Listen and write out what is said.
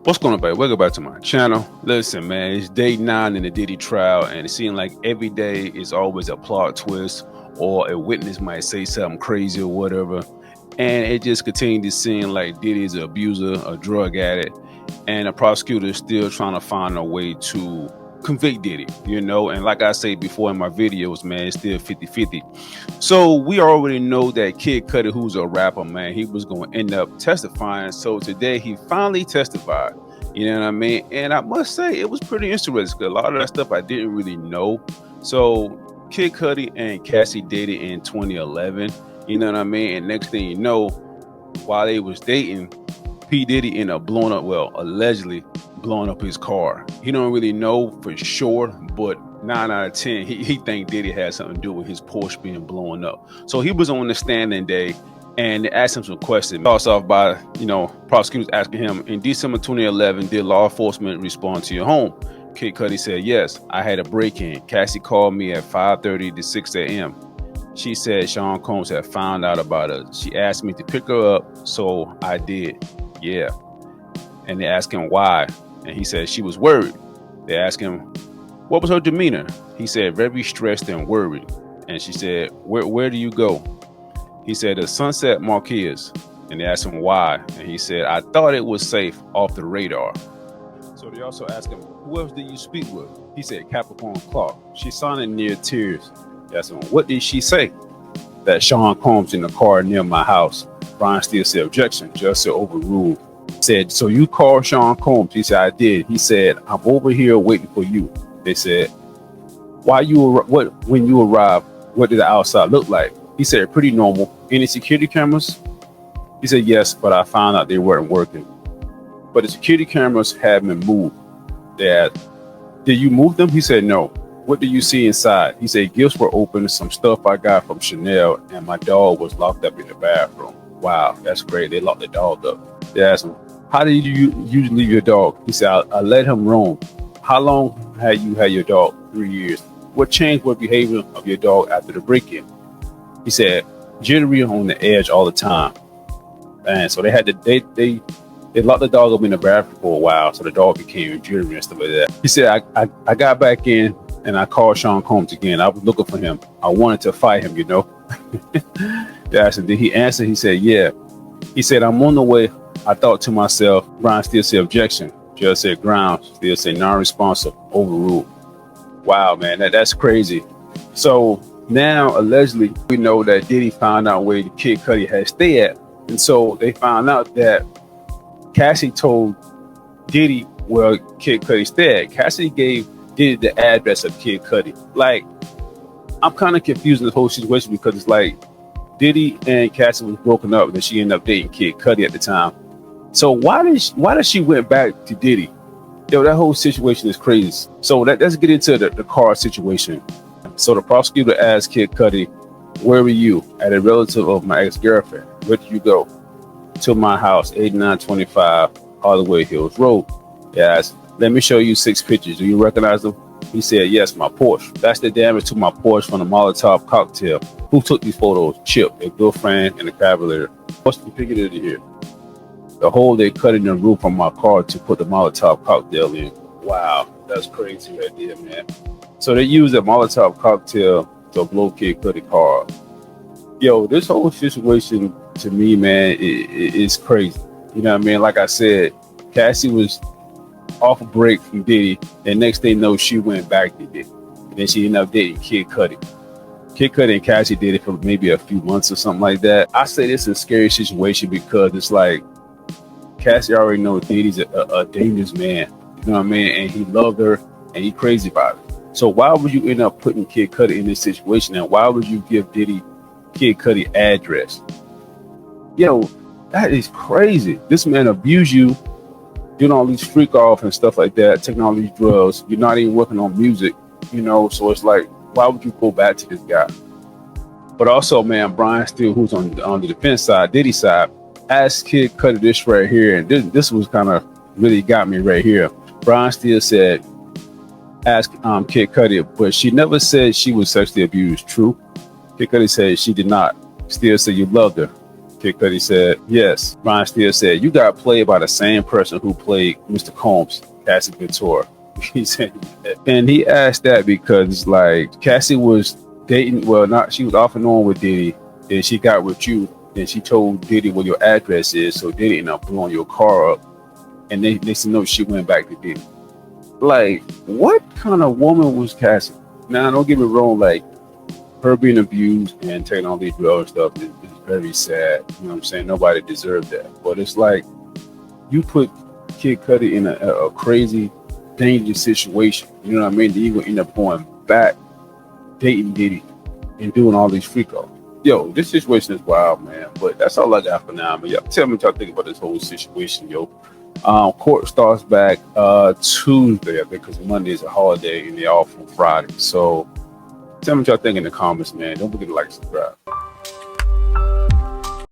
What's going on, baby? Welcome back to my channel. Listen, man, it's day 9 in the Diddy trial, and it seems like every day is always a plot twist, or a witness might say something crazy or whatever. And it just continues to seem like Diddy's an abuser, a drug addict, and the prosecutor is still trying to find a way to convict Diddy, and like I said before in my videos, man, it's still 50-50. So we already know that Kid Cudi, who's a rapper, man, he was going to end up testifying. So today he finally testified, you know what I mean? And I must say it was pretty interesting. A lot of that stuff I didn't really know. So Kid Cudi and Cassie dated in 2011, you know what I mean? And next thing you know, while they was dating, P. Diddy ended up blowing up, well, allegedly blowing up his car. He don't really know for sure, but 9 out of 10, he think Diddy had something to do with his Porsche being blown up. So he was on the stand that day, and they asked him some questions. Starts off by, prosecutors asking him, in December 2011, did law enforcement respond to your home? Kid Cudi said, yes, I had a break-in. Cassie called me at 5:30 to 6 a.m. She said Sean Combs had found out about us. She asked me to pick her up, so I did. Yeah. And they asked him why, and he said she was worried. They asked him, what was her demeanor? He said, very stressed and worried. And she said, where do you go? He said, the Sunset Marquez. And they asked him why, and he said, I thought it was safe off the radar. So they also asked him, who else did you speak with? He said, Capricorn Clark. She sounded near tears. They asked him, what did she say? That Sean Combs in the car near my house. Brian still said objection. Judge said overruled. Said, so you called Sean Combs? He said, I did. He said, I'm over here waiting for you. They said, when you arrived, what did the outside look like? He said, pretty normal. Any security cameras? He said, yes, but I found out they weren't working. But the security cameras had been moved. They asked, did you move them? He said, no. What do you see inside? He said, gifts were open, some stuff I got from Chanel, and my dog was locked up in the bathroom. Wow, that's great. They locked the dog up. They asked him, how did you usually leave your dog? He said, I let him roam. How long had you had your dog? 3 years. What changed the behavior of your dog after the break-in? He said, jittery on the edge all the time. And so they had to, they locked the dog up in the bathroom for a while, so the dog became jittery and stuff like that. He said, I got back in and I called Sean Combs again. I was looking for him. I wanted to fight him, They asked him, did he answer? He said, yeah. He said, I'm on the way. I thought to myself, Brian still said objection. Judge said grounds, still say non-responsive, overruled. Wow, man, that's crazy. So now, allegedly, we know that Diddy found out where the Kid Cudi had stayed at. And so they found out that Cassie told Diddy where Kid Cudi stayed at. Cassie gave Diddy the address of Kid Cudi. Like, I'm kind of confused in this whole situation because it's like Diddy and Cassie was broken up and she ended up dating Kid Cudi at the time. So why did she went back to Diddy? That whole situation is crazy. So let's get into the car situation. So the prosecutor asked Kid Cudi, where were you? At a relative of my ex-girlfriend. Where did you go? To my house, 8925 Holloway Hills Road. He asked, let me show you 6 pictures. Do you recognize them? He said, yes, my Porsche. That's the damage to my Porsche from the Molotov cocktail. Who took these photos? Chip, a girlfriend, and a cavalier. What's the picture here? The hole they cut in the roof on my car to put the Molotov cocktail in. Wow, that's crazy right there, man. So they used a Molotov cocktail to blow Kid Cudi car. Yo, this whole situation to me, man, is crazy. You know what I mean? Like I said, Cassie was off a break from Diddy, and next thing you know, she went back to Diddy. And then she ended up dating Kid Cudi. Kid Cudi and Cassie did it for maybe a few months or something like that. I say this is a scary situation because it's like Cassie already knows Diddy's a dangerous man. You know what I mean? And he loved her, and he crazy about it. So why would you end up putting Kid Cudi in this situation, and why would you give Diddy Kid Cudi address? Yo, that is crazy. This man abused you, doing all these freak off and stuff like that, taking all these drugs. You're not even working on music, so it's like, why would you go back to this guy? But also, man, Brian Steele, who's on the defense side, Diddy side, asked Kid Cudi this right here, and this was kind of really got me right here. Brian Steele said, ask Kid Cudi, but she never said she was sexually abused. True? Kid Cudi said she did not. Steele said you loved her. Kid Kid Cudi said, yes. Ron Steele said, you got played by the same person who played Mr. Combs, Cassie Ventura. He said that. And he asked that because, like, Cassie was dating, well, not, she was off and on with Diddy, and she got with you, and she told Diddy what your address is, so Diddy ended up blowing your car up, and they said, no, she went back to Diddy. Like, what kind of woman was Cassie? Now, don't get me wrong, like, her being abused and taking all these drugs and stuff is very sad. You know what I'm saying? Nobody deserved that. But it's like, you put Kid Cudi in a crazy, dangerous situation. You know what I mean? Then you're going to end up going back, dating Diddy, and doing all these freak offs. Yo, this situation is wild, man. But that's all I got for now, man. Y'all tell me what y'all think about this whole situation, yo. Court starts back Tuesday, I think, because Monday is a holiday and they're off on Friday. So tell me what y'all think in the comments, man. Don't forget to like and subscribe.